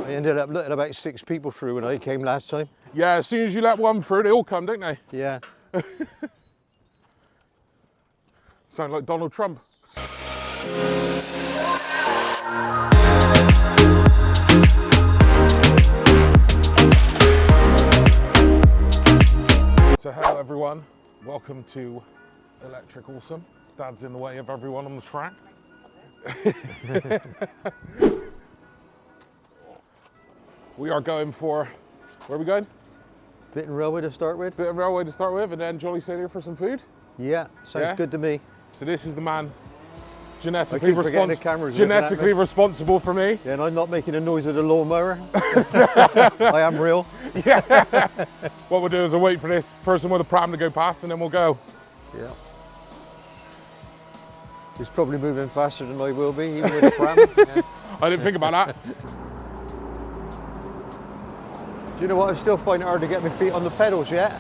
I ended up letting about 6 people through when I came last time. Yeah, as soon as you let one through, they all come, don't they? Yeah. Sound like Donald Trump. So hello everyone, welcome to Electric Awesome. Dad's in the way of everyone on the track. We are going for, where are we going? Bit and railway to start with. Bit of railway to start with, and then Jolly Sailor for some food. Yeah, sounds good to me. So this is the man genetically responsible for me. Yeah, and I'm not making a noise of the lawnmower. I am real. Yeah. What we'll do is we'll wait for this person with a pram to go past, and then we'll go. Yeah. He's probably moving faster than I will be, even with a pram. Yeah. I didn't think about that. Do you know what? I still find it hard to get my feet on the pedals yet.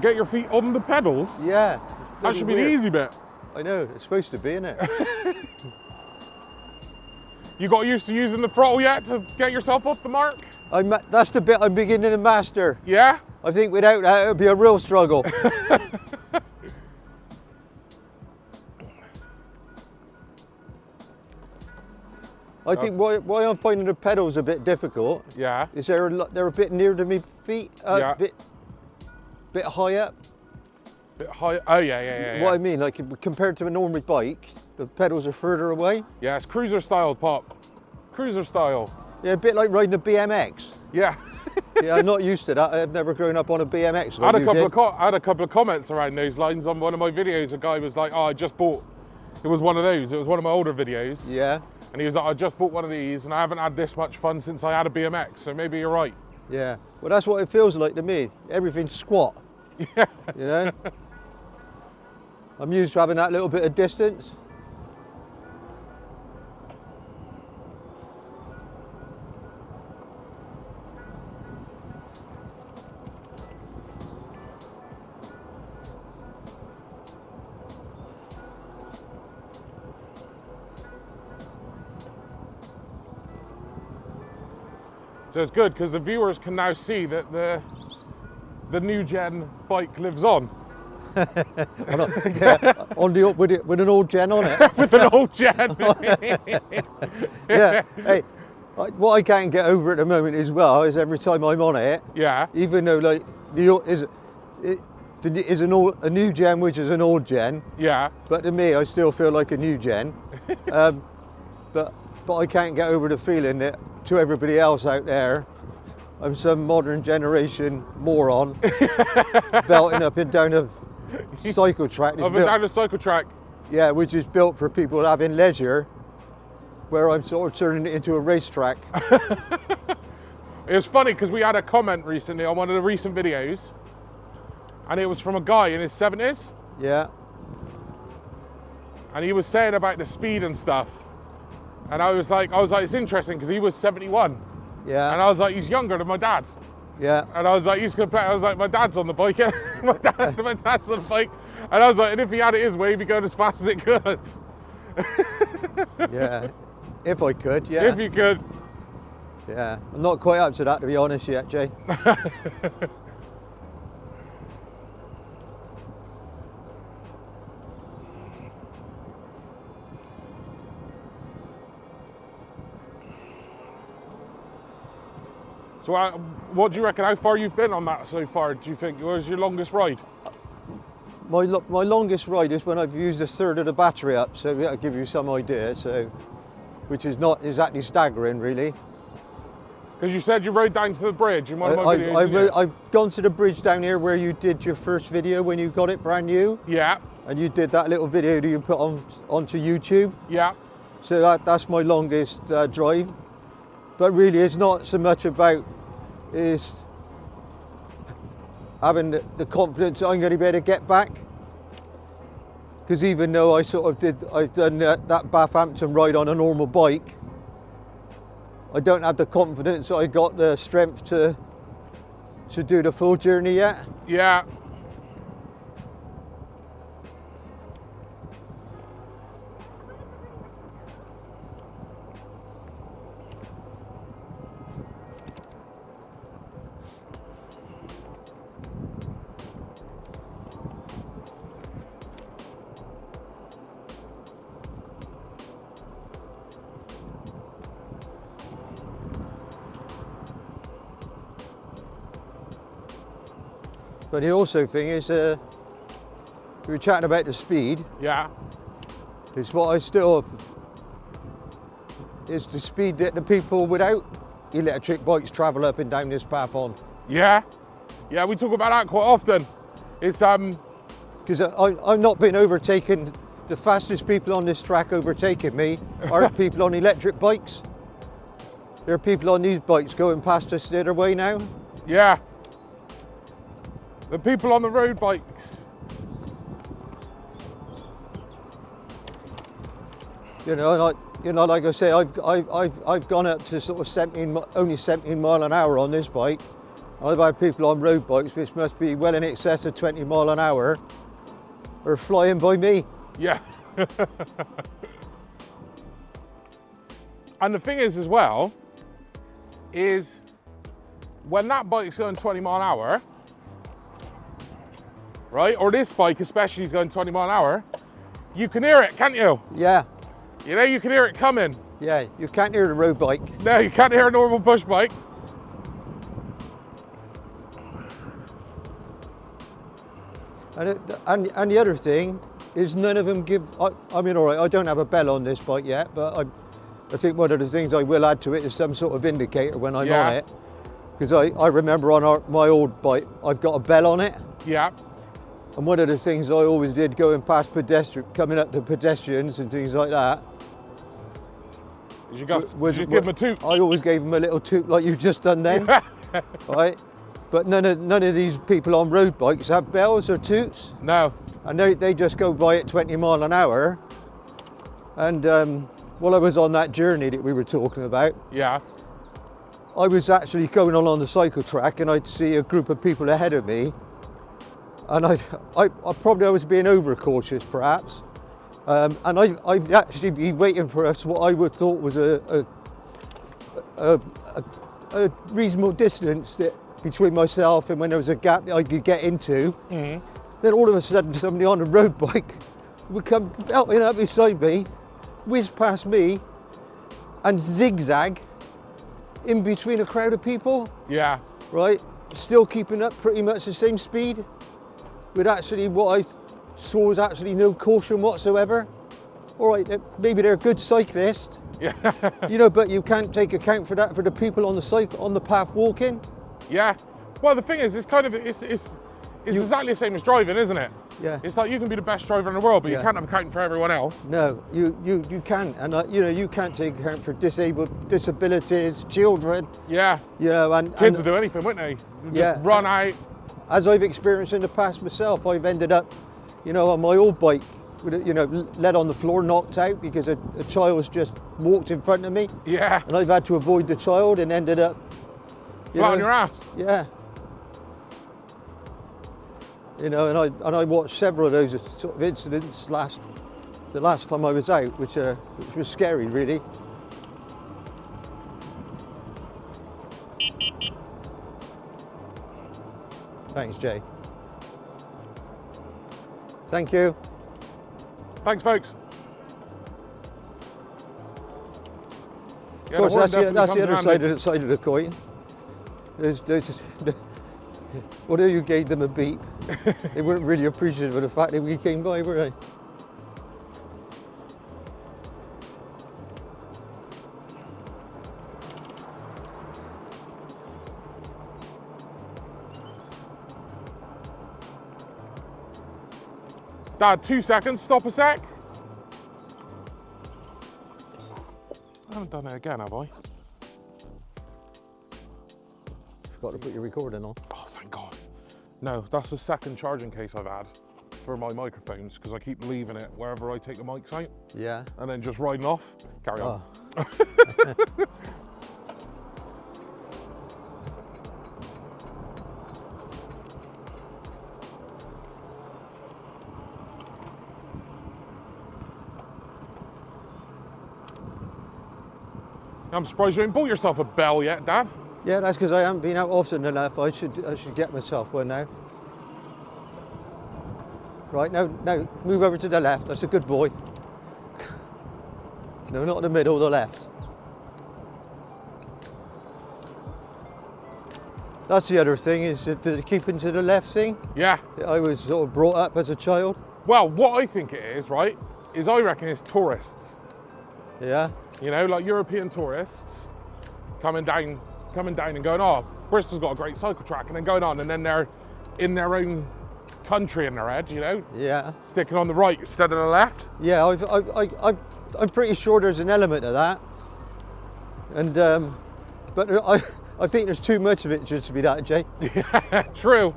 Get your feet on the pedals? Yeah. That should be the easy bit. I know, it's supposed to be, isn't it? You got used to using the throttle yet to get yourself off the mark? That's the bit I'm beginning to master. Yeah? I think without that, it would be a real struggle. I think why I'm finding the pedals a bit difficult is they're a bit near to my feet, bit high up. Bit high. Oh yeah. What I mean, like compared to a normal bike, the pedals are further away. Yeah, it's cruiser style, Pop. Cruiser style. Yeah, a bit like riding a BMX. Yeah. Yeah, I'm not used to that. I've never grown up on a BMX. I had a couple of comments around those lines on one of my videos. A guy was like, "Oh, I just bought." It was one of those. It was one of my older videos. Yeah. And he was like, "I just bought one of these, and I haven't had this much fun since I had a BMX." So maybe you're right. Yeah. Well, that's what it feels like to me. Everything's squat. Yeah. You know. I'm used to having that little bit of distance. So it's good because the viewers can now see that the NewGen bike lives on. With an old gen on it. With an old gen. Yeah. Hey, what I can't get over at the moment as well is every time I'm on it. Yeah. Even though like it is a new gen, which is an old gen. Yeah. But to me, I still feel like a new gen. But I can't get over the feeling that to everybody else out there, I'm some modern generation moron belting up and down a cycle track. Down a cycle track. Yeah, which is built for people having leisure, where I'm sort of turning it into a racetrack. It was funny because we had a comment recently on one of the recent videos, and it was from a guy in his 70s. Yeah. And he was saying about the speed and stuff. And I was like, it's interesting because he was 71. Yeah. And I was like, he's younger than my dad. Yeah. And I was like, my dad's on the bike. my dad's on the bike. And I was like, and if he had it his way, he'd be going as fast as it could. Yeah. If I could, yeah. If you could. Yeah. I'm not quite up to that, to be honest, yet, Jay. So what do you reckon, how far you've been on that so far, do you think? What was your longest ride? My longest ride is when I've used a third of the battery up, so that'll give you some idea, so, which is not exactly staggering, really. Because you said you rode down to the bridge in one of my videos. I've gone to the bridge down here where you did your first video when you got it brand new. Yeah. And you did that little video that you put onto YouTube. Yeah. So that's my longest drive. But really, it's not so much about is having the confidence I'm going to be able to get back. Because even though I've done that Bathampton ride on a normal bike, I don't have the confidence I got the strength to do the full journey yet. Yeah. But the also thing is, we were chatting about the speed. Yeah. It's what I still, is the speed that the people without electric bikes travel up and down this path on. Yeah. Yeah, we talk about that quite often. It's Because I'm not being overtaken. The fastest people on this track overtaking me aren't people on electric bikes. There are people on these bikes going past us the other way now. yeah. The people on the road bikes. You know, like I say, I've gone up to sort of only 17 mile an hour on this bike. I've had people on road bikes which must be well in excess of 20 mile an hour are flying by me. Yeah. And the thing is as well, is when that bike's going 20 mile an hour, right, or this bike especially is going 20 mile an hour, you can hear it, can't you? Yeah, You know, you can hear it coming. yeah, you can't hear the road bike. No, you can't hear a normal push bike. And the other thing is none of them give, I mean, all right, I don't have a bell on this bike yet, but I think one of the things I will add to it is some sort of indicator when I'm Yeah. on it. Because I remember on my old bike, I've got a bell on it. Yeah. And one of the things I always did going past coming up to pedestrians and things like that, You give them a toot. I always gave them a little toot like you've just done then, right? But none of these people on road bikes have bells or toots, No. and they just go by at 20 mile an hour. And while I was on that journey that we were talking about, Yeah. I was actually going along the cycle track, and I'd see a group of people ahead of me, and I was being overcautious perhaps, and I'd actually be waiting for us what I would thought was a reasonable distance between myself and when there was a gap that I could get into. Mm-hmm. Then all of a sudden somebody on a road bike would come belting up beside me, whiz past me, and zigzag in between a crowd of people, Yeah. right? Still keeping up pretty much the same speed, with actually what I saw was actually no caution whatsoever. All right, maybe they're a good cyclist, Yeah. you know, but you can't take account for that for the people on the path walking. Yeah. Well, the thing is, it's kind of it's exactly the same as driving, isn't it? Yeah. It's like you can be the best driver in the world, but you Yeah. can't have account for everyone else. No, you can't, and you know, you can't take account for disabilities, children, Yeah. you know, and Kids will do anything, wouldn't they? Just Yeah. run out. as I've experienced in the past myself, I've ended up, you know, on my old bike, with, you know, lead on the floor, knocked out because a child's just walked in front of me, Yeah. and I've had to avoid the child and ended up, Flat on your ass. Yeah. You know, and I watched several of those sort of incidents the last time I was out, which was scary, really. Thanks, Jay. Thank you. Thanks, folks. Of course, that's the other side of the coin. Although you gave them a beep, they weren't really appreciative of the fact that we came by, were they? Dad, 2 seconds, stop a sec. I haven't done it again, have I? Forgot to put your recording on. Oh, thank God. No, that's the second charging case I've had for my microphones because I keep leaving it wherever I take the mics out Yeah. and then just riding off. Carry on. Oh. I'm surprised you ain't bought yourself a bell yet, Dad. Yeah, that's because I haven't been out often enough. I should get myself one now. Right, now move over to the left. That's a good boy. No, not in the middle, the left. That's the other thing, is the keeping to the left thing. Yeah. I was sort of brought up as a child. Well, what I think it is, right, is I reckon it's tourists. Yeah. You know, like European tourists coming down and going, oh, Bristol's got a great cycle track, and then going on, and then they're in their own country in their head, you know? Yeah. Sticking on the right instead of the left. Yeah, I'm pretty sure there's an element of that. And, but I think there's too much of it just to be that, Jay. Yeah, true.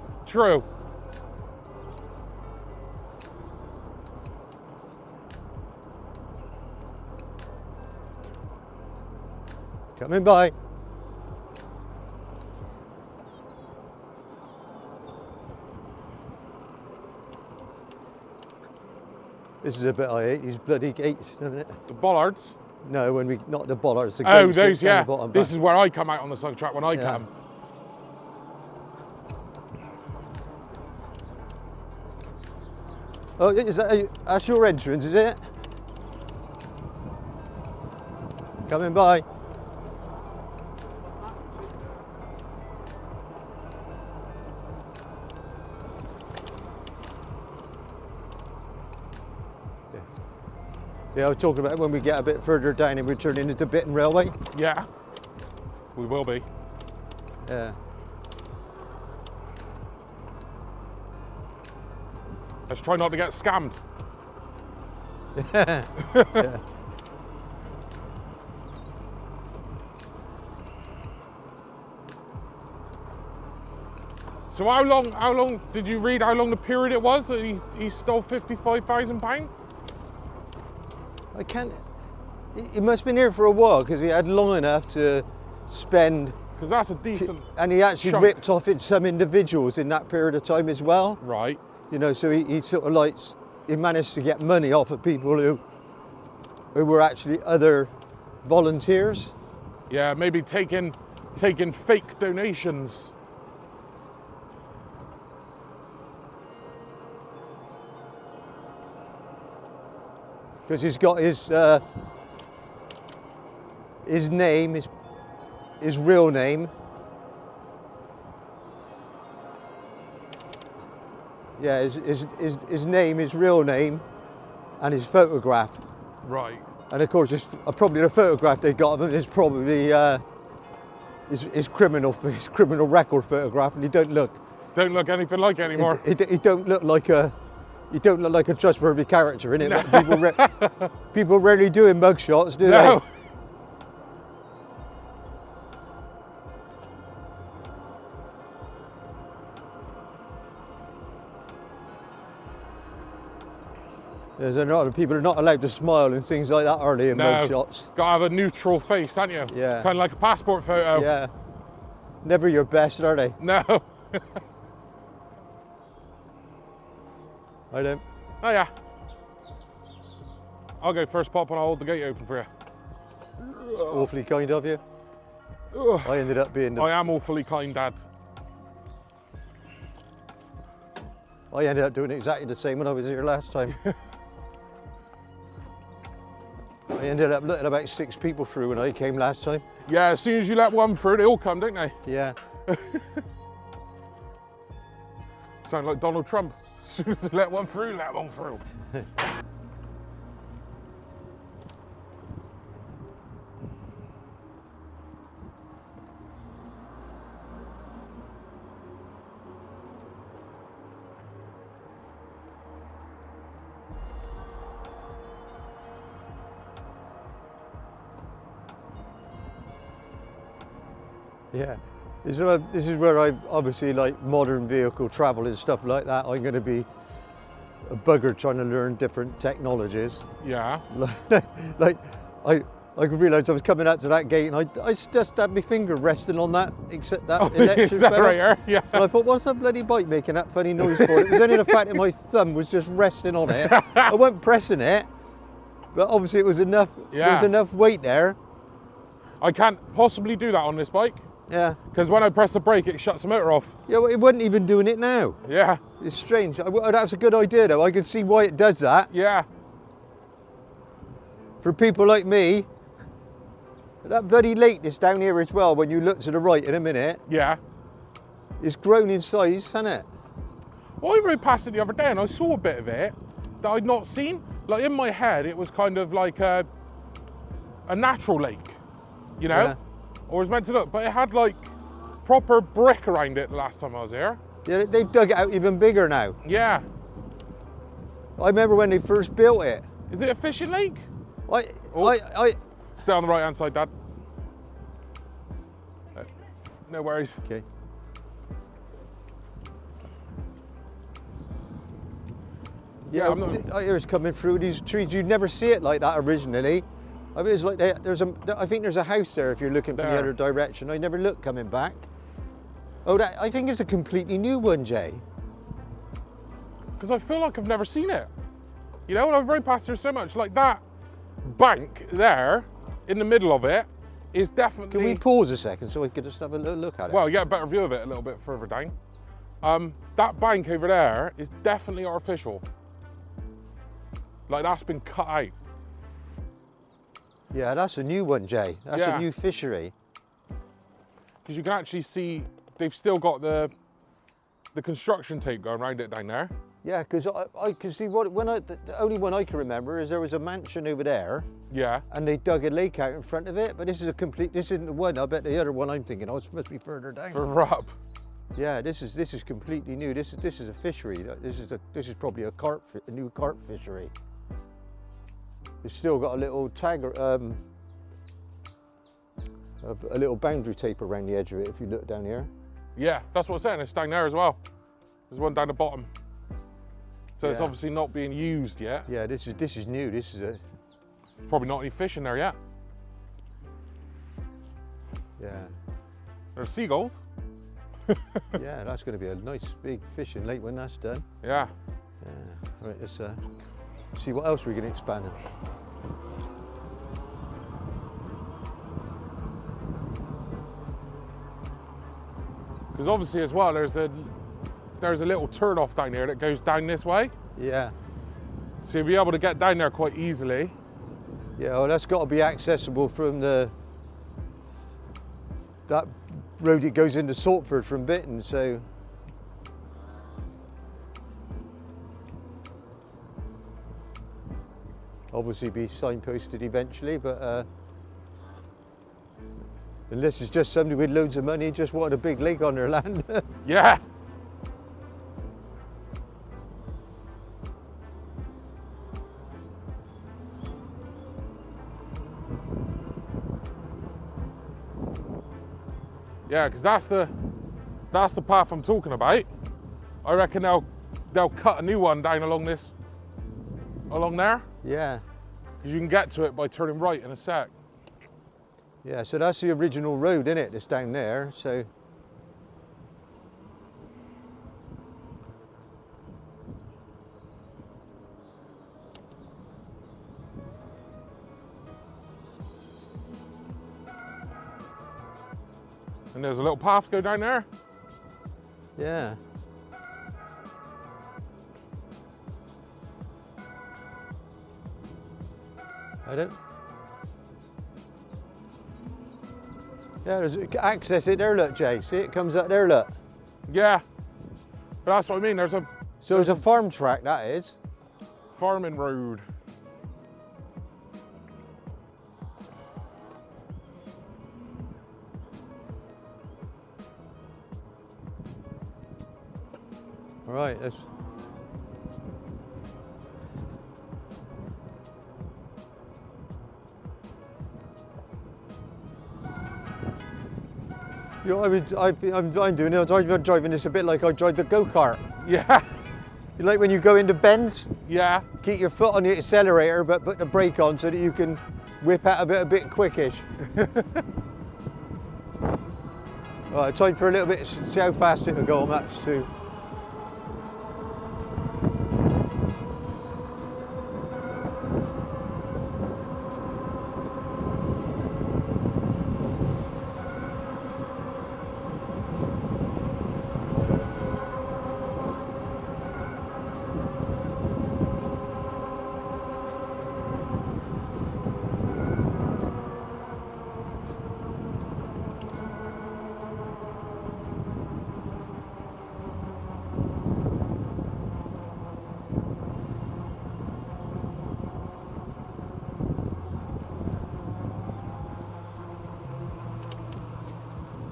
Coming by. This is a bit I hate, these bloody gates, isn't it? The bollards. No, not the bollards, the Oh, gates. those, down yeah. the bottom This back. is where I come out on the cycle track when I come. Oh, that's your entrance, is it? Coming by. Yeah, I was talking about when we get a bit further down and we're turning into Bitton Railway. Yeah, we will be. Yeah. Let's try not to get scammed. Yeah. So how long did you read how long the period it was that he stole £55,000? I can't. He must have been here for a while because he had long enough to spend. Because that's a decent. And he actually chunk. ripped off in some individuals in that period of time as well. Right. You know, so he sort of like, he managed to get money off of people who were actually other volunteers. Yeah, maybe taking fake donations. Because he's got his name, his real name. Yeah, his name, his real name, and his photograph. Right. And of course, probably the photograph they got of him is probably his criminal record photograph, and he don't look anything like it anymore. He don't look like a trustworthy character in it. No. People rarely do in mugshots, do No. they? People are not allowed to smile and things like that, are they, in mugshots? Got to have a neutral face, haven't you? Yeah. Kind of like a passport photo. Yeah. Never your best, are they? No. I don't. Oh yeah. I'll go first pop and I'll hold the gate open for you. It's awfully kind of you. Ugh. I ended up being I am awfully kind, Dad. I ended up doing exactly the same when I was here last time. I ended up letting about 6 people through when I came last time. Yeah, as soon as you let one through, they all come, don't they? Yeah. Sound like Donald Trump. As soon as they let one through, let one through. Yeah. This is where I obviously like modern vehicle travel and stuff like that. I'm going to be a bugger trying to learn different technologies. Yeah. like I realised I was coming out to that gate and I just had my finger resting on that, except that electric is that pedal. right here? Yeah. And I thought, what's that bloody bike making that funny noise for? It was only the fact that my thumb was just resting on it. I wasn't pressing it, but obviously it was enough. Yeah. There was enough weight there. I can't possibly do that on this bike. Yeah. Because when I press the brake, it shuts the motor off. Yeah, well, it wasn't even doing it now. Yeah. It's strange. That's a good idea, though. I can see why it does that. Yeah. For people like me, that bloody lake that's down here as well, when you look to the right in a minute. Yeah. It's grown in size, hasn't it? Well, I rode past it the other day and I saw a bit of it that I'd not seen. Like in my head, it was kind of like a natural lake, you know? Yeah. Or it was meant to look, but it had like proper brick around it the last time I was here. Yeah, they've dug it out even bigger now. Yeah. I remember when they first built it. Is it a fishing lake? I Stay on the right hand side, Dad. No worries. Okay. Yeah, I hear it's coming through these trees. You'd never see it like that originally. I mean, it's like I think there's a house there if you're looking from the other direction. I never looked coming back. Oh, I think it's a completely new one, Jay. Because I feel like I've never seen it. You know, and I've rode past here so much. Like that bank there, in the middle of it, is definitely... Can we pause a second so we could just have a little look at it? Well, get a better view of it a little bit further down. That bank over there is definitely artificial. Like that's been cut out. Yeah, that's a new one, Jay. That's a new fishery. Because you can actually see they've still got the construction tape going around it down there. Yeah, because I can see the only one I can remember is there was a mansion over there. Yeah. And they dug a lake out in front of it, but this isn't the one. I bet the other one I'm thinking, it must be further down. Further up. Yeah, this is completely new. This is a fishery. This is probably a new carp fishery. It's still got a little tag, a little boundary tape around the edge of it. If you look down here. Yeah, that's what I'm saying. It's down there as well. There's one down the bottom. So it's obviously not being used yet. Yeah, this is new. This is probably not any fish in there yet. Yeah. There's seagulls. Yeah, that's going to be a nice big fishing lake when that's done. Yeah. Yeah. Right, let's see what else we can expand on. Because obviously as well, there's a little turn off down here that goes down this way. Yeah. So you'll be able to get down there quite easily. Yeah, well, that's got to be accessible from that road that goes into Saltford from Bitton, so. Obviously be signposted eventually, but unless it's just somebody with loads of money just wanted a big lake on their land. Yeah. Yeah, because that's the path I'm talking about. I reckon they'll cut a new one down along there. Yeah. Because you can get to it by turning right in a sec. Yeah, so that's the original road, isn't it? That's down there, so. And there's a little path to go down there. Yeah. Yeah, access it there, look, Jay. See, it comes up there, look. Yeah. But that's what I mean. So it's a farm track, that is. Farming road. All right, let's. You know, I'm doing it. I'm driving this a bit like I drive the go-kart. Yeah. You like when you go into bends? Yeah. Keep your foot on the accelerator, but put the brake on so that you can whip out a bit quickish. All right, time for a little bit. See how fast it will go on that too.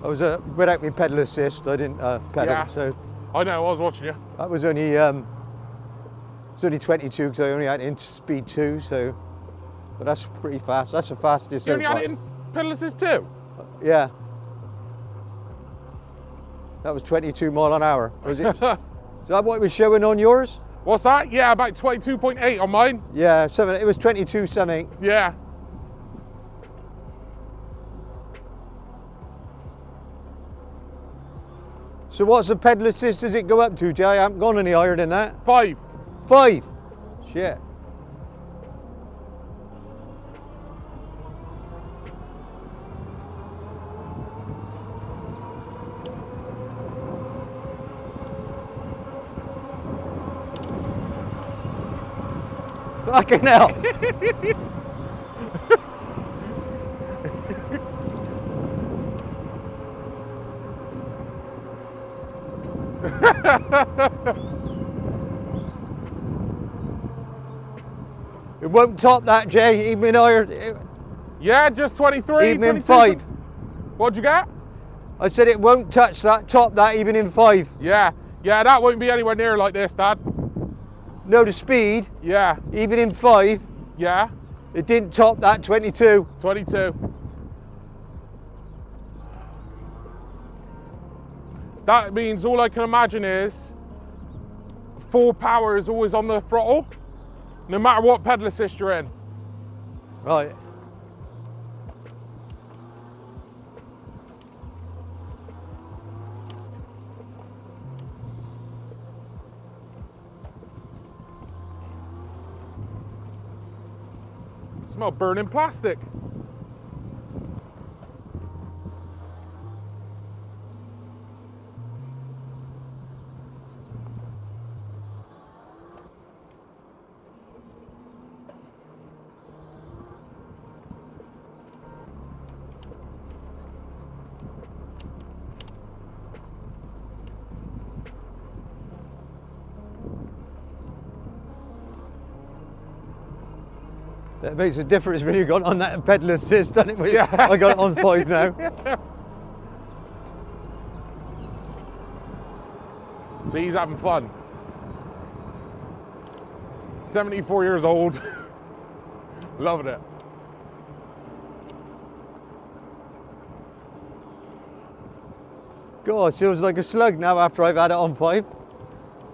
I was without my pedal assist. I didn't pedal, Yeah. so I know, I was watching you. that was only it's only 22 because I only had it in speed 2. So, but that's pretty fast. That's the fastest. You so only had far. it in pedal assist too? Yeah. That was 22 mile an hour. Was it? Is that what it was showing on yours? What's that? Yeah, about 22.8 on mine. Yeah, something. It was 22 something. Yeah. So what's the pedal assist does it go up to, Jay? I haven't gone any higher than that. 5. 5. Shit. Fucking hell. It won't top that, Jay, even higher. Yeah, just 23. Even in 22. 5. What'd you get? I said it won't touch that, top that even in 5. Yeah. Yeah, that won't be anywhere near like this, Dad. No, the speed, Yeah. even in 5, Yeah. it didn't top that 22. 22. That means all I can imagine is full power is always on the throttle, no matter what pedal assist you're in. Right. Smell burning plastic. That makes a difference when you got on that pedal assist, doesn't it? Yeah. I got it on 5 now. So he's having fun. 74 years old. Loving it. God, it feels like a slug now after I've had it on 5.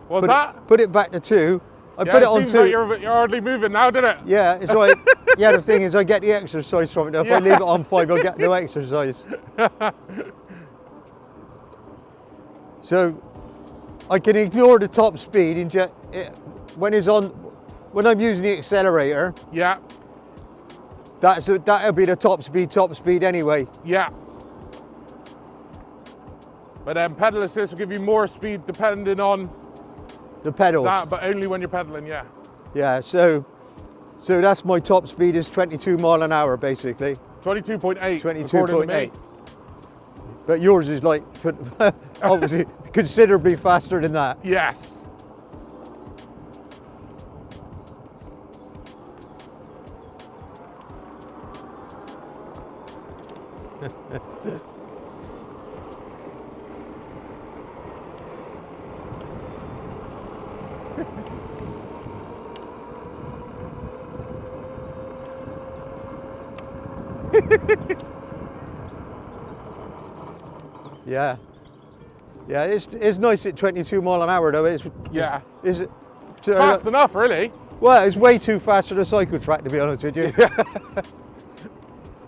What's that? Put it back to 2. I Yeah, put it on seems 2. like you're hardly moving now, did it? Yeah, it's right. Yeah, the thing is, I get the exercise from it. Now, if I leave it on 5, I'll get no exercise. So I can ignore the top speed and just when I'm using the accelerator. Yeah. That'll be the top speed anyway. Yeah. But then pedal assist will give you more speed depending on The pedals. that, but only when you're pedaling, yeah. Yeah, so that's my top speed is 22 mile an hour basically. 22.8. 22.8. But yours is like obviously considerably faster than that. Yes. Yeah. Yeah, it's nice at 22 mile an hour though. It's Fast enough, really. Well, it's way too fast for the cycle track, to be honest with you.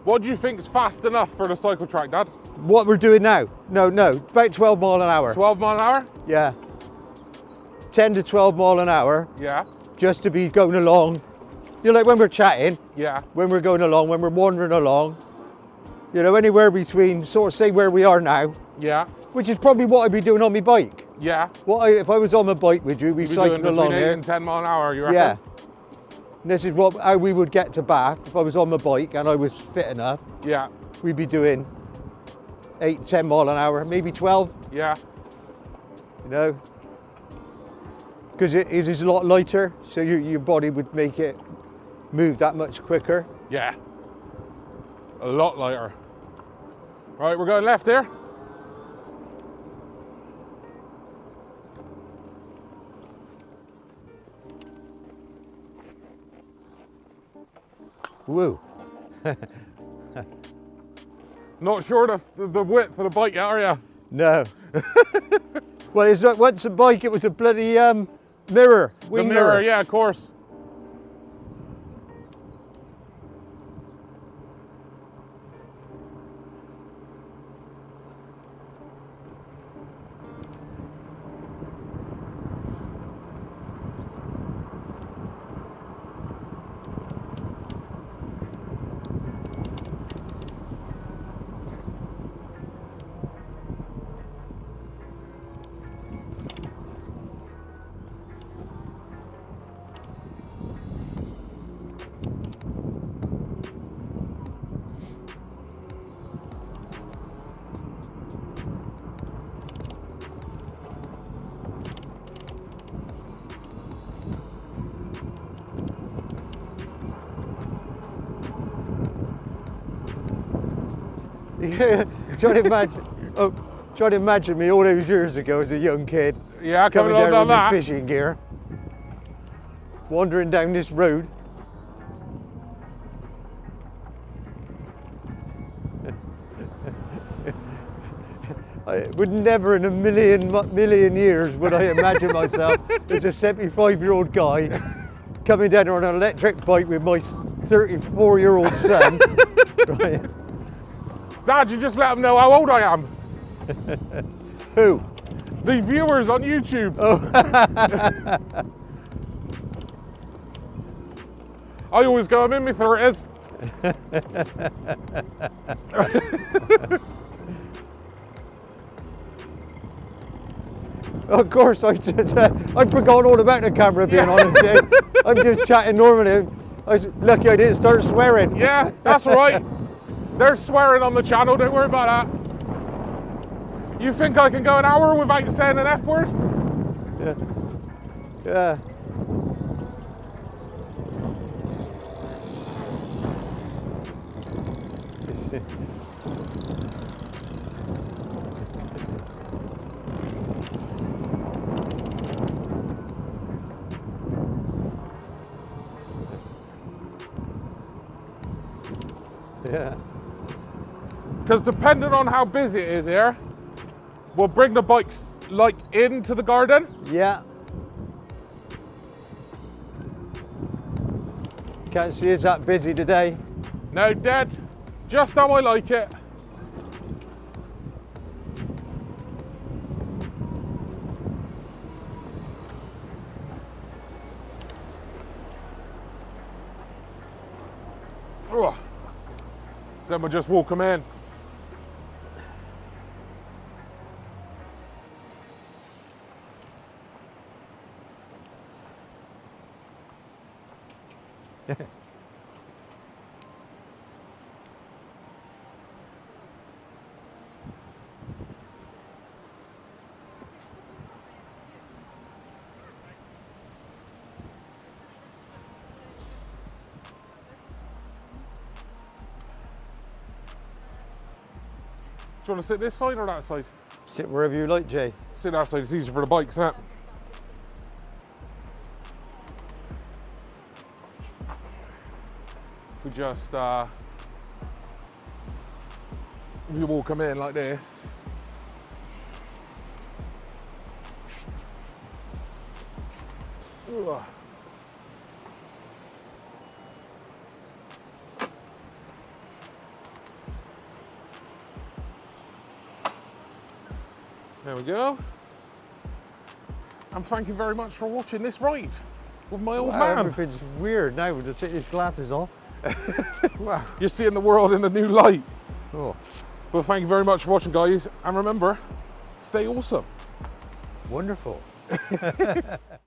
What do you think is fast enough for the cycle track, Dad? What we're doing now? No, about 12 mile an hour. 12 mile an hour? Yeah. 10 to 12 mile an hour, Yeah. just to be going along. You know, like when we're chatting, Yeah. when we're going along, when we're wandering along, you know, anywhere between, sort of say where we are now, Yeah. which is probably what I'd be doing on my bike. Yeah. If I was on my bike with you, we'd You'd be cycle doing along between 8 here. and 10 mile an hour, you reckon? Yeah. And this is how we would get to Bath if I was on my bike and I was fit enough. Yeah. We'd be doing 8, 10 mile an hour, maybe 12, Yeah. you know. Because it is a lot lighter, so your body would make it move that much quicker. Yeah. A lot lighter. Right, we're going left here. Woo. Not sure the width of the bike yet, are you? No. Well, it's like once a bike, it was a bloody mirror. The mirror, yeah, of course. Yeah, try to imagine me all those years ago as a young kid. Yeah, coming coming down on with that. my fishing gear, wandering down this road. I would never in a million years would I imagine myself as a 75-year-old guy coming down on an electric bike with my 34-year-old son. Right. Dad, you just let them know how old I am. Who? The viewers on YouTube. Oh. I always go, I'm in my 30s. Of course, I forgot all about the camera, being honest. I'm just chatting normally. I was lucky I didn't start swearing. Yeah, that's all right. There's swearing on the channel, don't worry about that. You think I can go an hour without saying an F word? Yeah. Yeah. Yeah. Because depending on how busy it is here, we'll bring the bikes like into the garden. Yeah. Can't see it's that busy today. No, dead. Just how I like it. Ugh. So then we'll just walk them in. Do you want to sit this side or that side? Sit wherever you like, Jay. Sit that side, it's easier for the bikes, isn't it? We just, you all come in like this. Ugh. There we go. And thank you very much for watching this ride with my old man. Everything's weird now. We'll just take these glasses off. Wow. You're seeing the world in a new light. Oh, Well, thank you very much for watching, guys. And remember, stay awesome. wonderful.